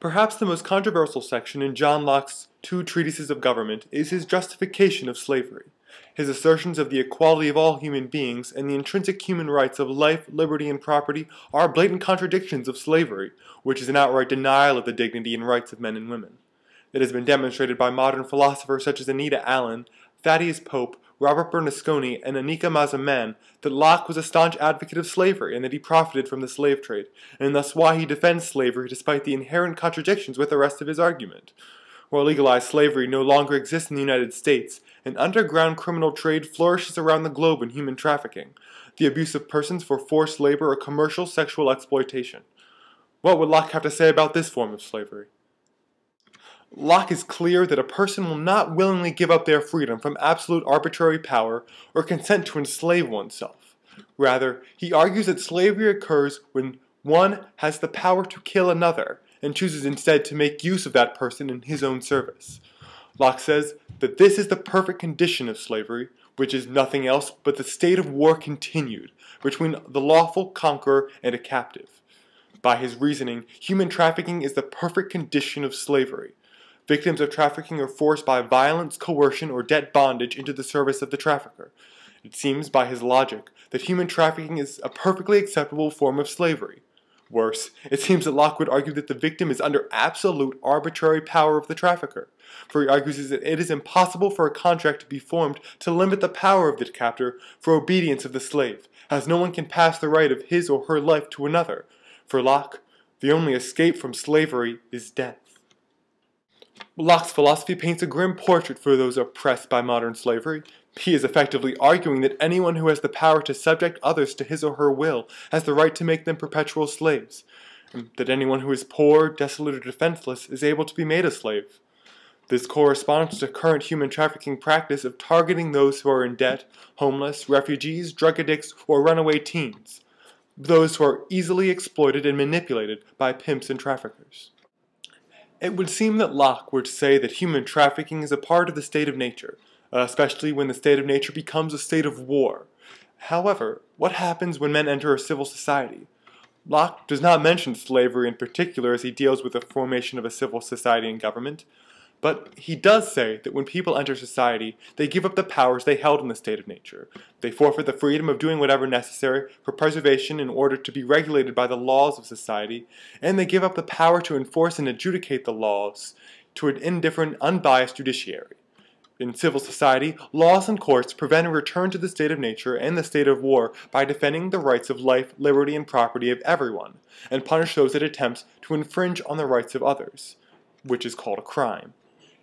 Perhaps the most controversial section in John Locke's two treatises of government is his justification of slavery. His assertions of the equality of all human beings and the intrinsic human rights of life, liberty, and property are blatant contradictions of slavery, which is an outright denial of the dignity and rights of men and women. It has been demonstrated by modern philosophers such as Anita Allen, Thaddeus Pope, Robert Bernasconi, and Anika Mazaman that Locke was a staunch advocate of slavery and that he profited from the slave trade, and thus why he defends slavery despite the inherent contradictions with the rest of his argument. While legalized slavery no longer exists in the United States, an underground criminal trade flourishes around the globe in human trafficking, the abuse of persons for forced labor or commercial sexual exploitation. What would Locke have to say about this form of slavery? Locke is clear that a person will not willingly give up their freedom from absolute arbitrary power or consent to enslave oneself. Rather, he argues that slavery occurs when one has the power to kill another and chooses instead to make use of that person in his own service. Locke says that this is the perfect condition of slavery, which is nothing else but the state of war continued between the lawful conqueror and a captive. By his reasoning, human trafficking is the perfect condition of slavery. Victims of trafficking are forced by violence, coercion, or debt bondage into the service of the trafficker. It seems, by his logic, that human trafficking is a perfectly acceptable form of slavery. Worse, it seems that Locke would argue that the victim is under absolute arbitrary power of the trafficker, for he argues that it is impossible for a contract to be formed to limit the power of the captor for obedience of the slave, as no one can pass the right of his or her life to another. For Locke, the only escape from slavery is death. Locke's philosophy paints a grim portrait for those oppressed by modern slavery. He is effectively arguing that anyone who has the power to subject others to his or her will has the right to make them perpetual slaves, and that anyone who is poor, desolate, or defenseless is able to be made a slave. This corresponds to current human trafficking practice of targeting those who are in debt, homeless, refugees, drug addicts, or runaway teens, those who are easily exploited and manipulated by pimps and traffickers. It would seem that Locke would say that human trafficking is a part of the state of nature, especially when the state of nature becomes a state of war. However, what happens when men enter a civil society? Locke does not mention slavery in particular as he deals with the formation of a civil society and government, but he does say that when people enter society, they give up the powers they held in the state of nature. They forfeit the freedom of doing whatever necessary for preservation in order to be regulated by the laws of society, and they give up the power to enforce and adjudicate the laws to an indifferent, unbiased judiciary. In civil society, laws and courts prevent a return to the state of nature and the state of war by defending the rights of life, liberty, and property of everyone, and punish those that attempt to infringe on the rights of others, which is called a crime.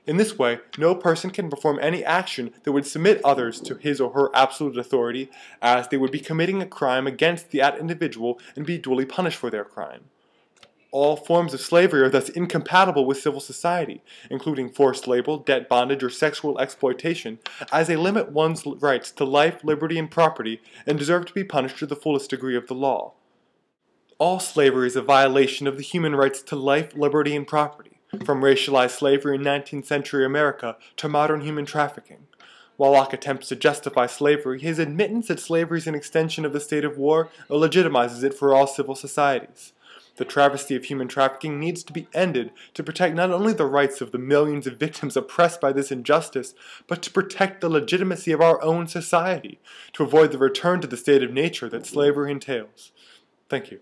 In this way, no person can perform any action that would submit others to his or her absolute authority, as they would be committing a crime against that individual and be duly punished for their crime. All forms of slavery are thus incompatible with civil society, including forced labor, debt bondage, or sexual exploitation, as they limit one's rights to life, liberty, and property, and deserve to be punished to the fullest degree of the law. All slavery is a violation of the human rights to life, liberty, and property, from racialized slavery in 19th century America to modern human trafficking. While Locke attempts to justify slavery, his admittance that slavery is an extension of the state of war legitimizes it for all civil societies. The travesty of human trafficking needs to be ended to protect not only the rights of the millions of victims oppressed by this injustice, but to protect the legitimacy of our own society, to avoid the return to the state of nature that slavery entails. Thank you.